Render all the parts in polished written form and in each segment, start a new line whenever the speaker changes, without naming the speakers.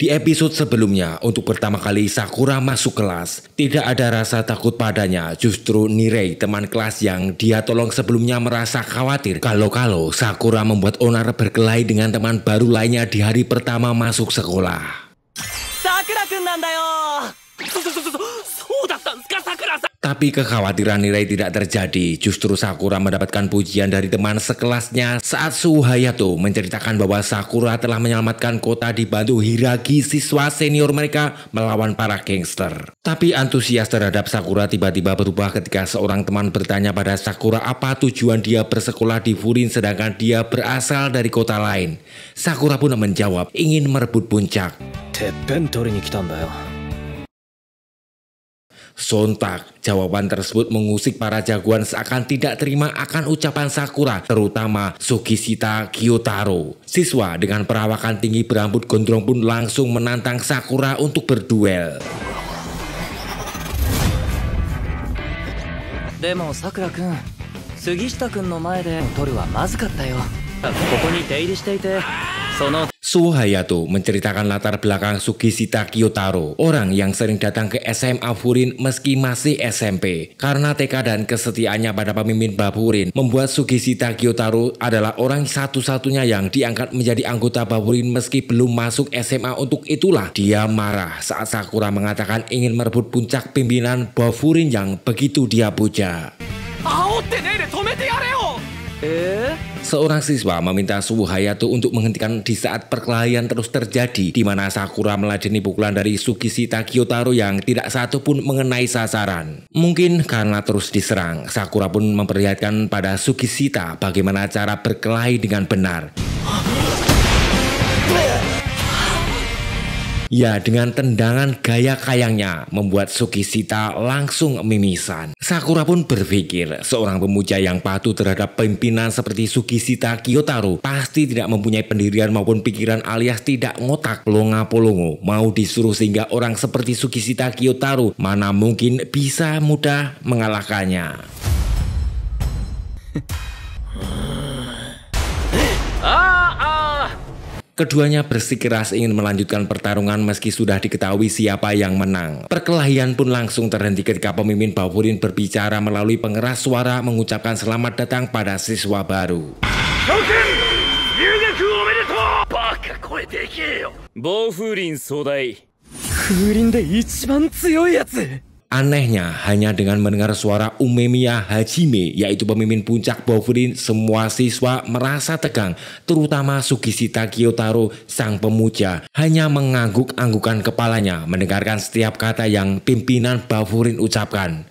Di episode sebelumnya, untuk pertama kali Sakura masuk kelas, tidak ada rasa takut padanya. Justru Nirei, teman kelas yang dia tolong sebelumnya, merasa khawatir kalau Sakura membuat onar berkelahi dengan teman baru lainnya di hari pertama masuk sekolah.
Sakura-kun nandayo.
Tapi kekhawatiran Nirei tidak terjadi. Justru Sakura mendapatkan pujian dari teman sekelasnya saat Suhu Hayato menceritakan bahwa Sakura telah menyelamatkan kota dibantu Hiragi, siswa senior mereka, melawan para gangster. Tapi antusias terhadap Sakura tiba-tiba berubah ketika seorang teman bertanya pada Sakura apa tujuan dia bersekolah di Furin sedangkan dia berasal dari kota lain. Sakura pun menjawab ingin merebut puncak. Sontak, jawaban tersebut mengusik para jagoan seakan tidak terima akan ucapan Sakura, terutama Sugishita Gyotaro. Siswa dengan perawakan tinggi berambut gondrong pun langsung menantang Sakura untuk berduel.
Demo Sakura-kun, Sugishita-kun no mae de toru wa mazukatta yo. Koko ni teiri shite ite, sono
Suhu Hayato menceritakan latar belakang Sugishita Gyotaro, orang yang sering datang ke SMA Furin meski masih SMP. Karena tekad dan kesetiaannya pada pemimpin Bafurin, membuat Sugishita Gyotaro adalah orang satu-satunya yang diangkat menjadi anggota Bafurin meski belum masuk SMA. Untuk itulah dia marah saat Sakura mengatakan ingin merebut puncak pimpinan Bafurin yang begitu dia puja. Seorang siswa meminta Suhu Hayato untuk menghentikan di saat perkelahian terus terjadi, di mana Sakura meladeni pukulan dari Sugishita Gyotaro yang tidak satu pun mengenai sasaran. Mungkin karena terus diserang, Sakura pun memperlihatkan pada Sugishita bagaimana cara berkelahi dengan benar. Ya, dengan tendangan gaya kayangnya membuat Sugishita langsung mimisan. Sakura pun berpikir seorang pemuja yang patuh terhadap pimpinan seperti Sugishita Gyotaro pasti tidak mempunyai pendirian maupun pikiran alias tidak ngotak, longa-polongo. Mau disuruh sehingga orang seperti Sugishita Gyotaro mana mungkin bisa mudah mengalahkannya. Keduanya bersikeras ingin melanjutkan pertarungan meski sudah diketahui siapa yang menang. Perkelahian pun langsung terhenti ketika pemimpin Bafurin berbicara melalui pengeras suara mengucapkan selamat datang pada siswa baru. Anehnya, hanya dengan mendengar suara Umemiya Hajime, yaitu pemimpin puncak Bafurin, semua siswa merasa tegang, terutama Sugishita Gyotaro, sang pemuja, hanya mengangguk-anggukan kepalanya mendengarkan setiap kata yang pimpinan Bafurin ucapkan.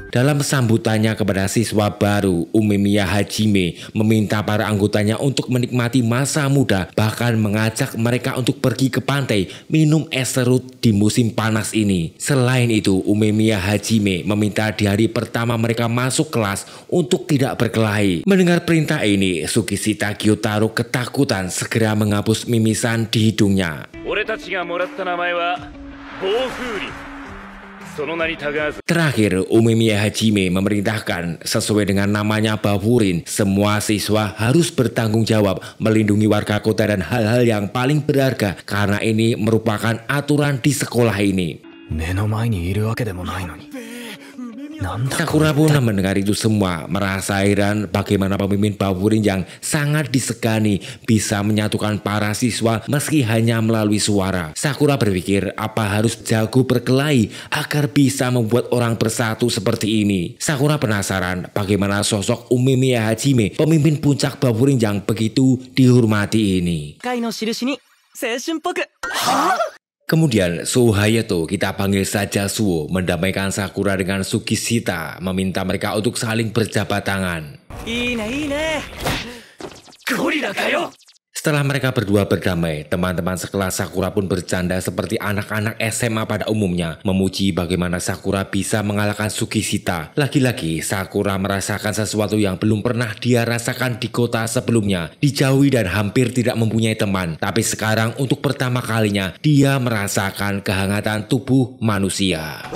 Dalam sambutannya kepada siswa baru, Umemiya Hajime meminta para anggotanya untuk menikmati masa muda, bahkan mengajak mereka untuk pergi ke pantai minum es serut di musim panas ini. Selain itu, Umemiya Hajime meminta di hari pertama mereka masuk kelas untuk tidak berkelahi. Mendengar perintah ini, Sugishita Gyotaro ketakutan segera menghapus mimisan di hidungnya. Terakhir, Umemiya Hajime memerintahkan sesuai dengan namanya Bafurin, semua siswa harus bertanggung jawab melindungi warga kota dan hal-hal yang paling berharga karena ini merupakan aturan di sekolah ini. Sakura pun mendengar itu semua, merasa heran bagaimana pemimpin Bafurin yang sangat disegani bisa menyatukan para siswa meski hanya melalui suara. Sakura berpikir apa harus jago berkelahi agar bisa membuat orang bersatu seperti ini. Sakura penasaran bagaimana sosok Umemiya Hajime, pemimpin puncak Bafurin yang begitu dihormati ini. Kemudian Suhu Hayato, kita panggil saja Suho, mendamaikan Sakura dengan Sugishita, meminta mereka untuk saling berjabat tangan. Setelah mereka berdua berdamai, teman-teman sekelas Sakura pun bercanda seperti anak-anak SMA pada umumnya, memuji bagaimana Sakura bisa mengalahkan Sugishita. Lagi-lagi Sakura merasakan sesuatu yang belum pernah dia rasakan di kota sebelumnya, dijauhi dan hampir tidak mempunyai teman. Tapi sekarang untuk pertama kalinya dia merasakan kehangatan tubuh manusia.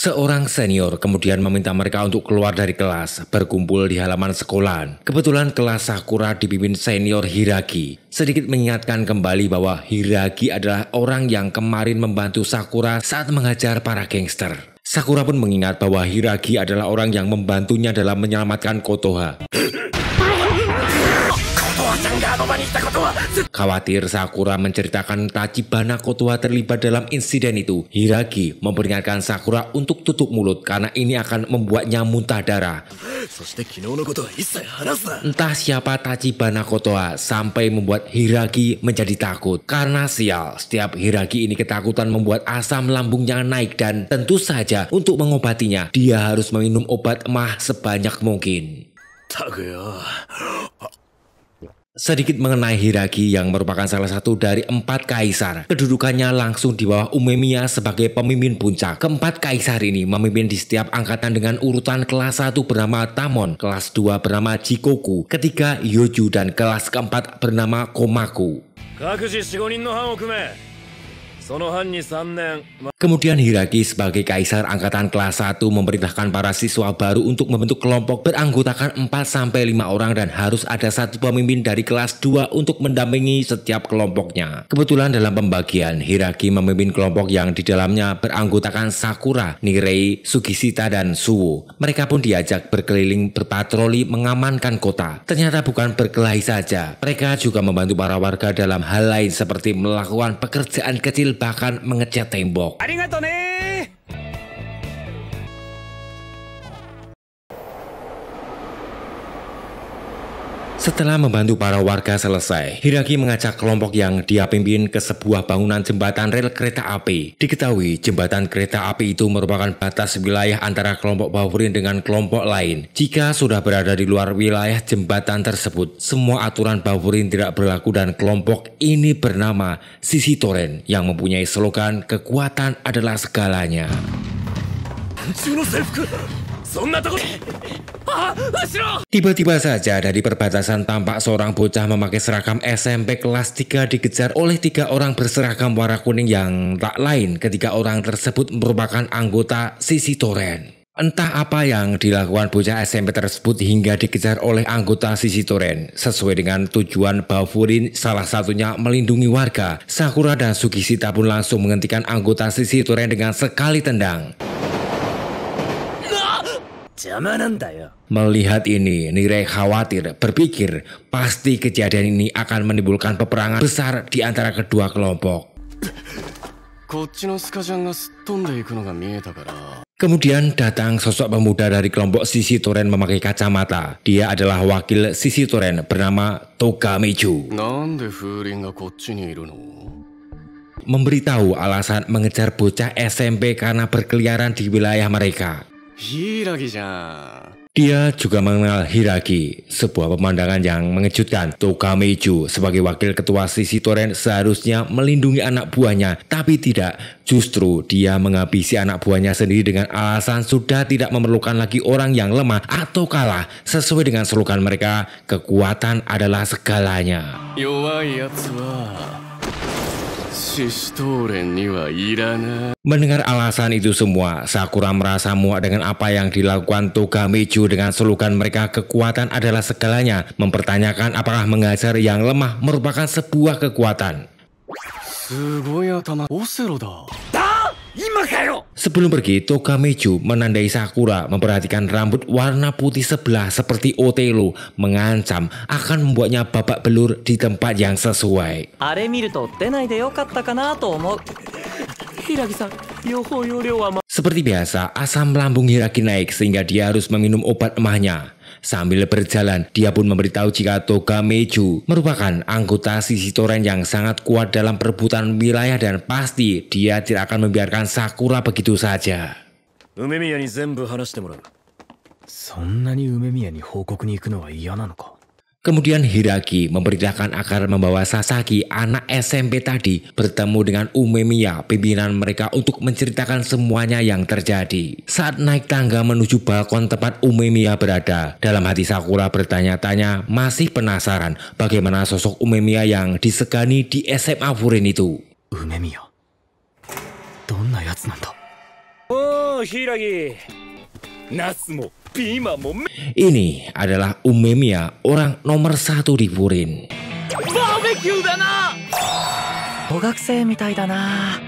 Seorang senior kemudian meminta mereka untuk keluar dari kelas, berkumpul di halaman sekolahan. Kebetulan kelas Sakura dipimpin senior Hiragi. Sedikit mengingatkan kembali bahwa Hiragi adalah orang yang kemarin membantu Sakura saat mengajar para gangster. Sakura pun mengingat bahwa Hiragi adalah orang yang membantunya dalam menyelamatkan Kotoha. Khawatir Sakura menceritakan Tachibana Kotoha terlibat dalam insiden itu, Hiragi memperingatkan Sakura untuk tutup mulut karena ini akan membuatnya muntah darah. Entah siapa Tachibana Kotoha sampai membuat Hiragi menjadi takut. Karena sial, setiap Hiragi ini ketakutan membuat asam lambungnya naik dan tentu saja untuk mengobatinya dia harus meminum obat emah sebanyak mungkin. Sedikit mengenai Hiragi yang merupakan salah satu dari 4 kaisar. Kedudukannya langsung di bawah Umemiya sebagai pemimpin puncak. Keempat kaisar ini memimpin di setiap angkatan dengan urutan kelas 1 bernama Tamon, kelas 2 bernama Jikoku, ketiga Yoju, dan kelas keempat bernama Komaku. Kemudian Hiragi sebagai kaisar angkatan kelas 1 memerintahkan para siswa baru untuk membentuk kelompok beranggotakan 4-5 orang dan harus ada satu pemimpin dari kelas 2 untuk mendampingi setiap kelompoknya. Kebetulan dalam pembagian, Hiragi memimpin kelompok yang di dalamnya beranggotakan Sakura, Nirei, Sugishita, dan Suwo. Mereka pun diajak berkeliling berpatroli mengamankan kota. Ternyata bukan berkelahi saja, mereka juga membantu para warga dalam hal lain seperti melakukan pekerjaan kecil bahkan mengecat tembok. Setelah membantu para warga selesai, Hiragi mengajak kelompok yang dia pimpin ke sebuah bangunan jembatan rel kereta api. Diketahui jembatan kereta api itu merupakan batas wilayah antara kelompok Bawurin dengan kelompok lain. Jika sudah berada di luar wilayah jembatan tersebut, semua aturan Bawurin tidak berlaku dan kelompok ini bernama Shishidoren yang mempunyai slogan kekuatan adalah segalanya. Tiba-tiba saja dari perbatasan tampak seorang bocah memakai seragam SMP kelas 3 dikejar oleh 3 orang berseragam warna kuning yang tak lain ketika orang tersebut merupakan anggota Shishidoren. Entah apa yang dilakukan bocah SMP tersebut hingga dikejar oleh anggota Shishidoren. Sesuai dengan tujuan Bawurin, salah satunya melindungi warga, Sakura dan Sugishita pun langsung menghentikan anggota Shishidoren dengan sekali tendang. Melihat ini, Nirei khawatir, berpikir pasti kejadian ini akan menimbulkan peperangan besar di antara kedua kelompok. Kemudian datang sosok pemuda dari kelompok Shishidoren memakai kacamata. Dia adalah wakil Shishidoren bernama Togameju. Memberitahu alasan mengejar bocah SMP karena berkeliaran di wilayah mereka. Dia juga mengenal Hiragi, sebuah pemandangan yang mengejutkan. Togameju sebagai wakil ketua Shishidoren seharusnya melindungi anak buahnya, tapi tidak. Justru dia menghabisi anak buahnya sendiri dengan alasan sudah tidak memerlukan lagi orang yang lemah atau kalah. Sesuai dengan slogan mereka, kekuatan adalah segalanya. Mendengar alasan itu semua, Sakura merasa muak dengan apa yang dilakukan Togameju dengan slogan mereka kekuatan adalah segalanya, mempertanyakan apakah mengajar yang lemah merupakan sebuah kekuatan. Sebelum pergi, Togameju menandai Sakura memperhatikan rambut warna putih sebelah seperti Otelo, mengancam akan membuatnya babak belur di tempat yang sesuai. Seperti biasa, asam lambung Hiragi naik sehingga dia harus meminum obat emahnya. Sambil berjalan, dia pun memberitahu jika Togameju merupakan anggota Shishidoren yang sangat kuat dalam perebutan wilayah dan pasti dia tidak akan membiarkan Sakura begitu saja. Kemudian Hiragi memerintahkan agar membawa Sasaki, anak SMP tadi, bertemu dengan Umemiya, pimpinan mereka untuk menceritakan semuanya yang terjadi. Saat naik tangga menuju balkon tempat Umemiya berada, dalam hati Sakura bertanya-tanya, masih penasaran bagaimana sosok Umemiya yang disegani di SMA Furin itu.
おー柊ナスもピーマンも
Ini adalah Umemiya, orang nomor 1 di Furin.
バーベキューだな小学生みたいだな